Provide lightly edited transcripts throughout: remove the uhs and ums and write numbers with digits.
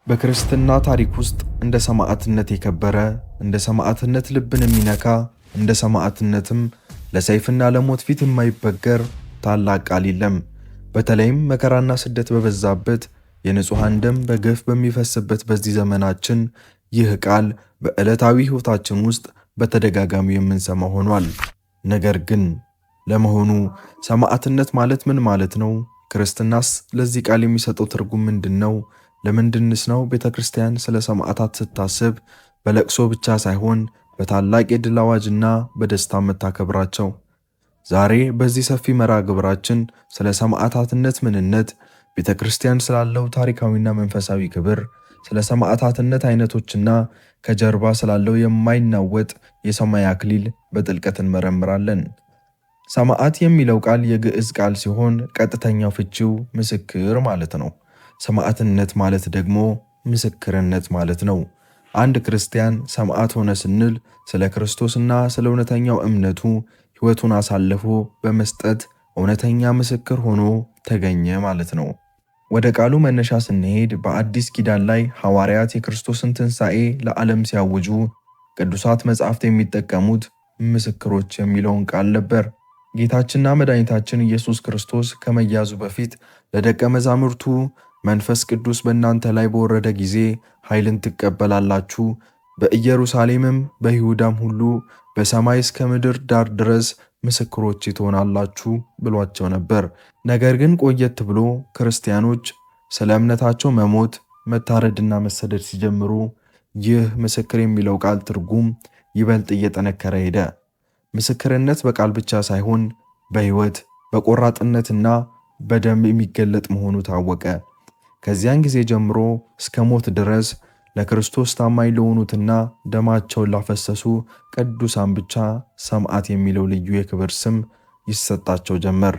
በክርስትና ታሪክ ውስጥ እንደ ሰማዕትነት የከበረ፣ እንደ ሰማዕትነት ልብን የሚነካ፣ እንደ ሰማዕትነትም ለሰይፍና ለሞት ፊት የማይበገር ታላቅ ቃል የለም። በተለይም መከራና ስደት በበዛበት የንጹሐን ደም በግፍ በሚፈስበት በዚህ ዘመናችን ይህ ቃል በዕለታዊ ሕይወታችን ውስጥ በተደጋጋሚ የምንሰማው ሆኗል። ነገር ግን ለመሆኑ ሰማዕትነት ማለት ምን ማለት ነው? ክርስትናስ ለዚህ ቃል የሚሰጠው ትርጉም ምንድን ነው? ለምንድንስ ነው ቤተ ክርስቲያን ስለ ሰማዕታት ስታስብ በለቅሶ ብቻ ሳይሆን በታላቅ የድል አዋጅና በደስታ የምታከብራቸው? ዛሬ በዚህ ሰፊ መርሃ ግብራችን ስለ ሰማዕታትነት ምንነት፣ ቤተ ክርስቲያን ስላለው ታሪካዊና መንፈሳዊ ክብር፣ ስለ ሰማዕታትነት አይነቶችና ከጀርባ ስላለው የማይናወጥ የሰማይ አክሊል በጥልቀት እንመረምራለን። ሰማዕት የሚለው ቃል የግዕዝ ቃል ሲሆን ቀጥተኛው ፍቺው ምስክር ማለት ነው። ሰማዕትነት ማለት ደግሞ ምስክርነት ማለት ነው። አንድ ክርስቲያን ሰማዕት ሆነ ስንል ስለ ክርስቶስና ስለ እውነተኛው እምነቱ ሕይወቱን አሳልፎ በመስጠት እውነተኛ ምስክር ሆኖ ተገኘ ማለት ነው። ወደ ቃሉ መነሻ ስንሄድ በአዲስ ኪዳን ላይ ሐዋርያት የክርስቶስን ትንሣኤ ለዓለም ሲያውጁ ቅዱሳት መጻሕፍት የሚጠቀሙት ምስክሮች የሚለውን ቃል ነበር። ጌታችንና መድኃኒታችን ኢየሱስ ክርስቶስ ከመያዙ በፊት ለደቀ መዛሙርቱ መንፈስ ቅዱስ በእናንተ ላይ በወረደ ጊዜ ኃይልን ትቀበላላችሁ፣ በኢየሩሳሌምም በይሁዳም ሁሉ በሰማይ እስከ ምድር ዳር ድረስ ምስክሮች ትሆናላችሁ ብሏቸው ነበር። ነገር ግን ቆየት ብሎ ክርስቲያኖች ስለ እምነታቸው መሞት፣ መታረድና መሰደድ ሲጀምሩ ይህ ምስክር የሚለው ቃል ትርጉም ይበልጥ እየጠነከረ ሄደ። ምስክርነት በቃል ብቻ ሳይሆን በሕይወት በቆራጥነትና በደም የሚገለጥ መሆኑ ታወቀ። ከዚያን ጊዜ ጀምሮ እስከ ሞት ድረስ ለክርስቶስ ታማኝ ለሆኑትና ደማቸውን ላፈሰሱ ቅዱሳን ብቻ ሰማዕት የሚለው ልዩ የክብር ስም ይሰጣቸው ጀመር።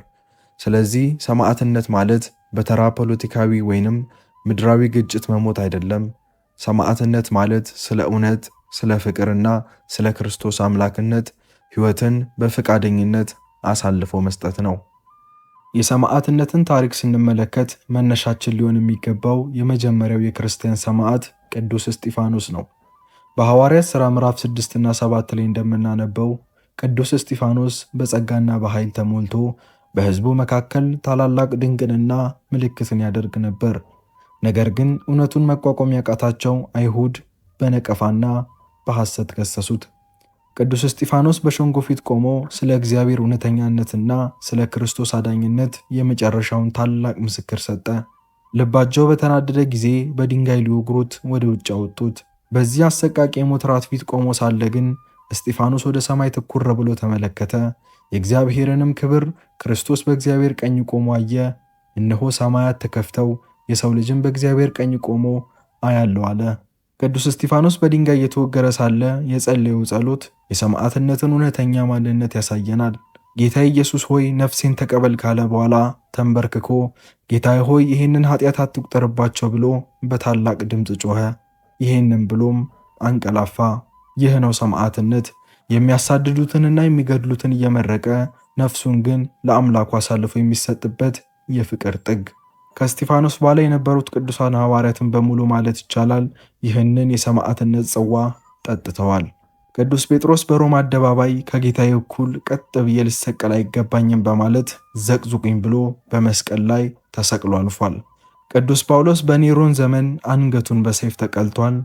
ስለዚህ ሰማዕትነት ማለት በተራ ፖለቲካዊ ወይንም ምድራዊ ግጭት መሞት አይደለም። ሰማዕትነት ማለት ስለ እውነት፣ ስለ ፍቅርና ስለ ክርስቶስ አምላክነት ሕይወትን በፈቃደኝነት አሳልፎ መስጠት ነው። የሰማዕትነትን ታሪክ ስንመለከት መነሻችን ሊሆን የሚገባው የመጀመሪያው የክርስቲያን ሰማዕት ቅዱስ እስጢፋኖስ ነው። በሐዋርያት ሥራ ምዕራፍ 6 እና 7 ላይ እንደምናነበው ቅዱስ እስጢፋኖስ በጸጋና በኃይል ተሞልቶ በሕዝቡ መካከል ታላላቅ ድንቅንና ምልክትን ያደርግ ነበር። ነገር ግን እውነቱን መቋቋም ያቃታቸው አይሁድ በነቀፋና በሐሰት ከሰሱት። ቅዱስ እስጢፋኖስ በሸንጎ ፊት ቆሞ ስለ እግዚአብሔር እውነተኛነትና ስለ ክርስቶስ አዳኝነት የመጨረሻውን ታላቅ ምስክር ሰጠ። ልባቸው በተናደደ ጊዜ በድንጋይ ሊወግሩት ወደ ውጭ አወጡት። በዚህ አሰቃቂ የሞት ራት ፊት ቆሞ ሳለ ግን እስጢፋኖስ ወደ ሰማይ ትኩር ብሎ ተመለከተ። የእግዚአብሔርንም ክብር፣ ክርስቶስ በእግዚአብሔር ቀኝ ቆሞ አየ። እነሆ ሰማያት ተከፍተው የሰው ልጅም በእግዚአብሔር ቀኝ ቆሞ አያለው አለ። ቅዱስ እስጢፋኖስ በድንጋይ እየተወገረ ሳለ የጸለየው ጸሎት የሰማዕትነትን እውነተኛ ማንነት ያሳየናል። ጌታ ኢየሱስ ሆይ ነፍሴን ተቀበል ካለ በኋላ ተንበርክኮ ጌታ ሆይ ይህንን ኃጢአት አትቁጠርባቸው ብሎ በታላቅ ድምፅ ጮኸ። ይህንን ብሎም አንቀላፋ። ይህ ነው ሰማዕትነት፣ የሚያሳድዱትንና የሚገድሉትን እየመረቀ ነፍሱን ግን ለአምላኩ አሳልፎ የሚሰጥበት የፍቅር ጥግ። ከእስጢፋኖስ በኋላ የነበሩት ቅዱሳን ሐዋርያትን በሙሉ ማለት ይቻላል ይህንን የሰማዕትነት ጽዋ ጠጥተዋል። ቅዱስ ጴጥሮስ በሮማ አደባባይ ከጌታዬ እኩል ቀጥ ብዬ ልሰቀል አይገባኝም በማለት ዘቅዝቁኝ ብሎ በመስቀል ላይ ተሰቅሎ አልፏል። ቅዱስ ጳውሎስ በኔሮን ዘመን አንገቱን በሰይፍ ተቀልቷል።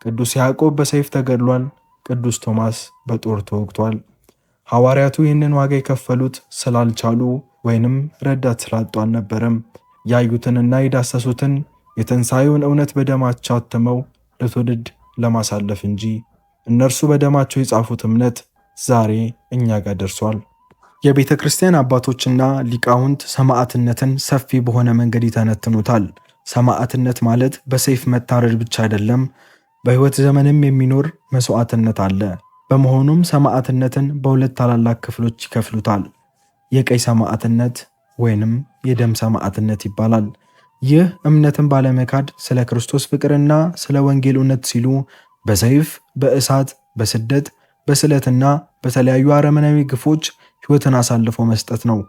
ቅዱስ ያዕቆብ በሰይፍ ተገድሏል። ቅዱስ ቶማስ በጦር ተወግቷል። ሐዋርያቱ ይህንን ዋጋ የከፈሉት ስላልቻሉ ወይንም ረዳት ስላጡ አልነበረም። ያዩትንና የዳሰሱትን የትንሣኤውን እውነት በደማቸው አትመው ለትውልድ ለማሳለፍ እንጂ። እነርሱ በደማቸው የጻፉት እምነት ዛሬ እኛ ጋር ደርሷል። የቤተ ክርስቲያን አባቶችና ሊቃውንት ሰማዕትነትን ሰፊ በሆነ መንገድ ይተነትኑታል። ሰማዕትነት ማለት በሰይፍ መታረድ ብቻ አይደለም፣ በሕይወት ዘመንም የሚኖር መሥዋዕትነት አለ። በመሆኑም ሰማዕትነትን በሁለት ታላላቅ ክፍሎች ይከፍሉታል። የቀይ ሰማዕትነት ወይንም የደም ሰማዕትነት ይባላል። ይህ እምነትን ባለመካድ ስለ ክርስቶስ ፍቅርና ስለ ወንጌል እውነት ሲሉ በሰይፍ፣ በእሳት፣ በስደት፣ በስለትና በተለያዩ አረመናዊ ግፎች ሕይወትን አሳልፎ መስጠት ነው።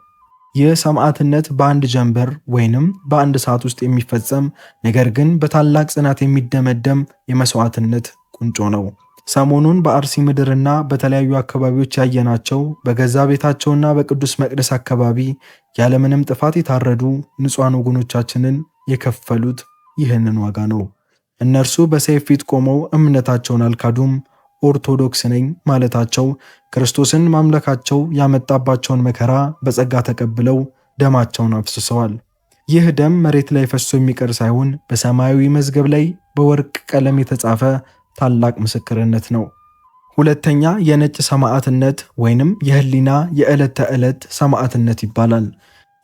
ይህ ሰማዕትነት በአንድ ጀንበር ወይንም በአንድ ሰዓት ውስጥ የሚፈጸም ነገር ግን በታላቅ ጽናት የሚደመደም የመስዋዕትነት ቁንጮ ነው። ሰሞኑን በአርሲ ምድርና በተለያዩ አካባቢዎች ያየናቸው በገዛ ቤታቸውና በቅዱስ መቅደስ አካባቢ ያለምንም ጥፋት የታረዱ ንጹሐን ወገኖቻችንን የከፈሉት ይህንን ዋጋ ነው። እነርሱ በሰይፍ ፊት ቆመው እምነታቸውን አልካዱም። ኦርቶዶክስ ነኝ ማለታቸው ክርስቶስን ማምለካቸው ያመጣባቸውን መከራ በጸጋ ተቀብለው ደማቸውን አፍስሰዋል። ይህ ደም መሬት ላይ ፈሶ የሚቀር ሳይሆን በሰማያዊ መዝገብ ላይ በወርቅ ቀለም የተጻፈ ታላቅ ምስክርነት ነው። ሁለተኛ የነጭ ሰማዕትነት ወይንም የህሊና የዕለት ተዕለት ሰማዕትነት ይባላል።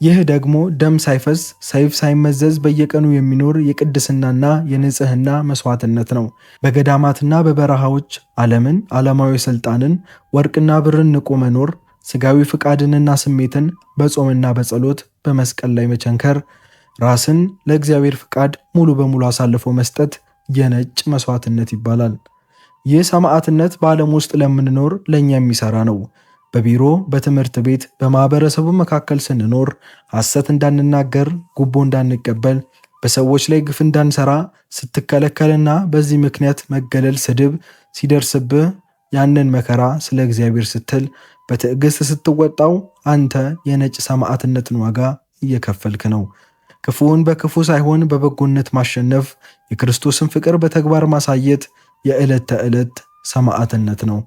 ይህ ደግሞ ደም ሳይፈስ ሰይፍ ሳይመዘዝ በየቀኑ የሚኖር የቅድስናና የንጽህና መስዋዕትነት ነው። በገዳማትና በበረሃዎች ዓለምን፣ ዓለማዊ ስልጣንን፣ ወርቅና ብርን ንቆ መኖር፣ ስጋዊ ፍቃድንና ስሜትን በጾምና በጸሎት በመስቀል ላይ መቸንከር፣ ራስን ለእግዚአብሔር ፍቃድ ሙሉ በሙሉ አሳልፎ መስጠት የነጭ መስዋዕትነት ይባላል። ይህ ሰማዕትነት በዓለም ውስጥ ለምንኖር ለእኛ የሚሰራ ነው። በቢሮ፣ በትምህርት ቤት፣ በማህበረሰቡ መካከል ስንኖር ሐሰት እንዳንናገር፣ ጉቦ እንዳንቀበል፣ በሰዎች ላይ ግፍ እንዳንሰራ ስትከለከልና በዚህ ምክንያት መገለል፣ ስድብ ሲደርስብህ ያንን መከራ ስለ እግዚአብሔር ስትል በትዕግስት ስትወጣው አንተ የነጭ ሰማዕትነትን ዋጋ እየከፈልክ ነው። ክፉውን በክፉ ሳይሆን በበጎነት ማሸነፍ፣ የክርስቶስን ፍቅር በተግባር ማሳየት የዕለት ተዕለት ሰማዕትነት ነው።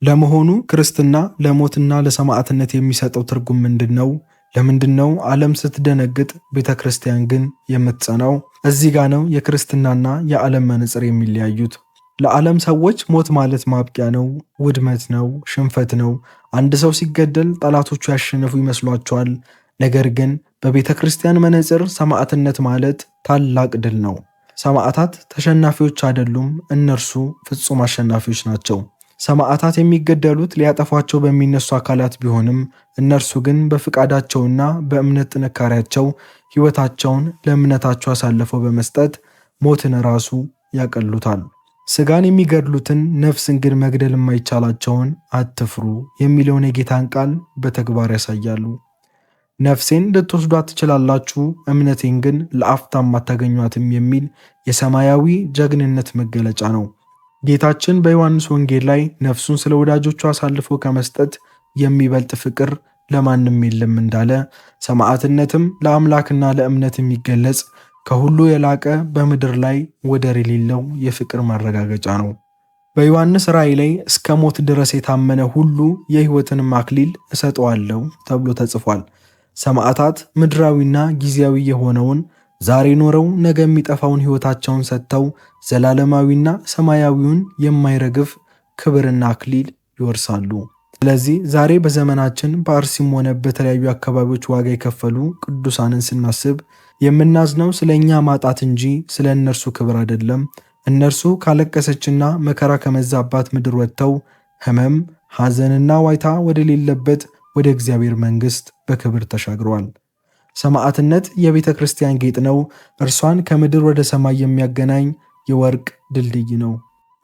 ለመሆኑ ክርስትና ለሞትና ለሰማዕትነት የሚሰጠው ትርጉም ምንድን ነው? ለምንድን ነው ዓለም ስትደነግጥ ቤተ ክርስቲያን ግን የምትጸናው? እዚህ ጋ ነው የክርስትናና የዓለም መነጽር የሚለያዩት። ለዓለም ሰዎች ሞት ማለት ማብቂያ ነው፣ ውድመት ነው፣ ሽንፈት ነው። አንድ ሰው ሲገደል ጠላቶቹ ያሸነፉ ይመስሏቸዋል። ነገር ግን በቤተ ክርስቲያን መነጽር ሰማዕትነት ማለት ታላቅ ድል ነው። ሰማዕታት ተሸናፊዎች አይደሉም፣ እነርሱ ፍጹም አሸናፊዎች ናቸው። ሰማዕታት የሚገደሉት ሊያጠፏቸው በሚነሱ አካላት ቢሆንም እነርሱ ግን በፍቃዳቸውና በእምነት ጥንካሬያቸው ሕይወታቸውን ለእምነታቸው አሳልፈው በመስጠት ሞትን ራሱ ያቀሉታል። ሥጋን የሚገድሉትን ነፍስን ግን መግደል የማይቻላቸውን አትፍሩ የሚለውን የጌታን ቃል በተግባር ያሳያሉ። ነፍሴን ልትወስዷት ትችላላችሁ፣ እምነቴን ግን ለአፍታም አታገኟትም የሚል የሰማያዊ ጀግንነት መገለጫ ነው። ጌታችን በዮሐንስ ወንጌል ላይ ነፍሱን ስለ ወዳጆቹ አሳልፎ ከመስጠት የሚበልጥ ፍቅር ለማንም የለም እንዳለ፣ ሰማዕትነትም ለአምላክና ለእምነት የሚገለጽ ከሁሉ የላቀ በምድር ላይ ወደር የሌለው የፍቅር ማረጋገጫ ነው። በዮሐንስ ራእይ ላይ እስከ ሞት ድረስ የታመነ ሁሉ የሕይወትንም አክሊል እሰጠዋለሁ ተብሎ ተጽፏል። ሰማዕታት ምድራዊና ጊዜያዊ የሆነውን ዛሬ ኖረው ነገ የሚጠፋውን ሕይወታቸውን ሰጥተው ዘላለማዊና ሰማያዊውን የማይረግፍ ክብርና አክሊል ይወርሳሉ። ስለዚህ ዛሬ በዘመናችን በአርሲም ሆነ በተለያዩ አካባቢዎች ዋጋ የከፈሉ ቅዱሳንን ስናስብ የምናዝነው ስለ እኛ ማጣት እንጂ ስለ እነርሱ ክብር አይደለም። እነርሱ ካለቀሰችና መከራ ከመዛባት ምድር ወጥተው ሕመም፣ ሐዘንና ዋይታ ወደሌለበት ወደ እግዚአብሔር መንግሥት በክብር ተሻግረዋል። ሰማዕትነት የቤተ ክርስቲያን ጌጥ ነው። እርሷን ከምድር ወደ ሰማይ የሚያገናኝ የወርቅ ድልድይ ነው።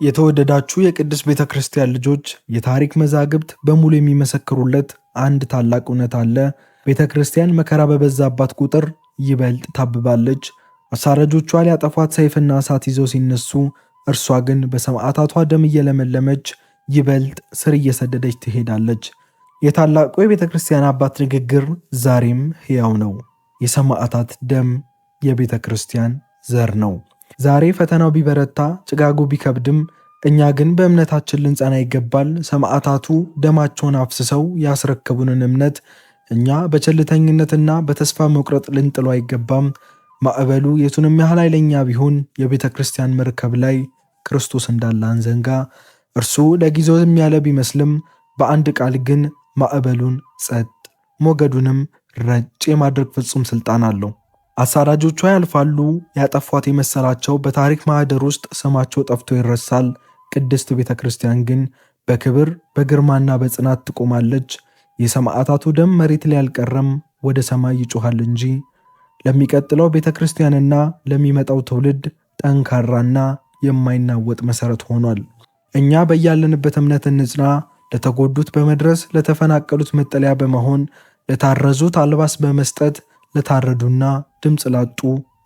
የተወደዳችሁ የቅድስት ቤተ ክርስቲያን ልጆች፣ የታሪክ መዛግብት በሙሉ የሚመሰክሩለት አንድ ታላቅ እውነት አለ። ቤተ ክርስቲያን መከራ በበዛባት ቁጥር ይበልጥ ታብባለች። አሳራጆቿ ሊያጠፏት ሰይፍና እሳት ይዘው ሲነሱ፣ እርሷ ግን በሰማዕታቷ ደም እየለመለመች ይበልጥ ስር እየሰደደች ትሄዳለች። የታላቁ የቤተ ክርስቲያን አባት ንግግር ዛሬም ሕያው ነው። የሰማዕታት ደም የቤተ ክርስቲያን ዘር ነው። ዛሬ ፈተናው ቢበረታ፣ ጭጋጉ ቢከብድም እኛ ግን በእምነታችን ልንጸና ይገባል። ሰማዕታቱ ደማቸውን አፍስሰው ያስረከቡንን እምነት እኛ በቸልተኝነትና በተስፋ መቁረጥ ልንጥሎ አይገባም። ማዕበሉ የቱንም ያህል ኃይለኛ ቢሆን የቤተ ክርስቲያን መርከብ ላይ ክርስቶስ እንዳለ አንዘንጋ። እርሱ ለጊዜውም ያለ ቢመስልም በአንድ ቃል ግን ማዕበሉን ጸጥ ሞገዱንም ረጭ የማድረግ ፍጹም ስልጣን አለው። አሳዳጆቿ ያልፋሉ። ያጠፏት የመሰላቸው በታሪክ ማህደር ውስጥ ስማቸው ጠፍቶ ይረሳል። ቅድስት ቤተ ክርስቲያን ግን በክብር በግርማና በጽናት ትቆማለች። የሰማዕታቱ ደም መሬት ላይ አልቀረም፣ ወደ ሰማይ ይጮኻል እንጂ። ለሚቀጥለው ቤተ ክርስቲያንና ለሚመጣው ትውልድ ጠንካራና የማይናወጥ መሠረት ሆኗል። እኛ በያለንበት እምነት እንጽና። ለተጎዱት በመድረስ ለተፈናቀሉት መጠለያ በመሆን ለታረዙት አልባስ በመስጠት ለታረዱና ድምፅ ላጡ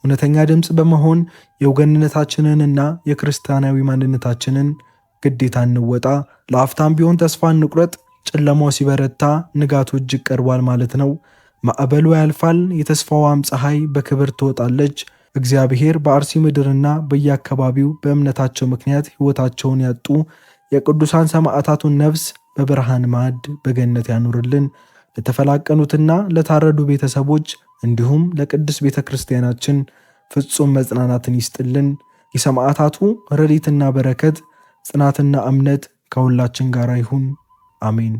እውነተኛ ድምፅ በመሆን የወገንነታችንንና የክርስቲያናዊ ማንነታችንን ግዴታ እንወጣ። ለአፍታም ቢሆን ተስፋ እንቁረጥ። ጨለማው ሲበረታ ንጋቱ እጅግ ቀርቧል ማለት ነው። ማዕበሉ ያልፋል፣ የተስፋዋም ፀሐይ በክብር ትወጣለች። እግዚአብሔር በአርሲ ምድርና በየአካባቢው በእምነታቸው ምክንያት ሕይወታቸውን ያጡ የቅዱሳን ሰማዕታቱን ነፍስ በብርሃን ማዕድ በገነት ያኑርልን። ለተፈላቀኑትና ለታረዱ ቤተሰቦች እንዲሁም ለቅድስት ቤተ ክርስቲያናችን ፍጹም መጽናናትን ይስጥልን። የሰማዕታቱ ረድኤትና በረከት ጽናትና እምነት ከሁላችን ጋር ይሁን። አሜን።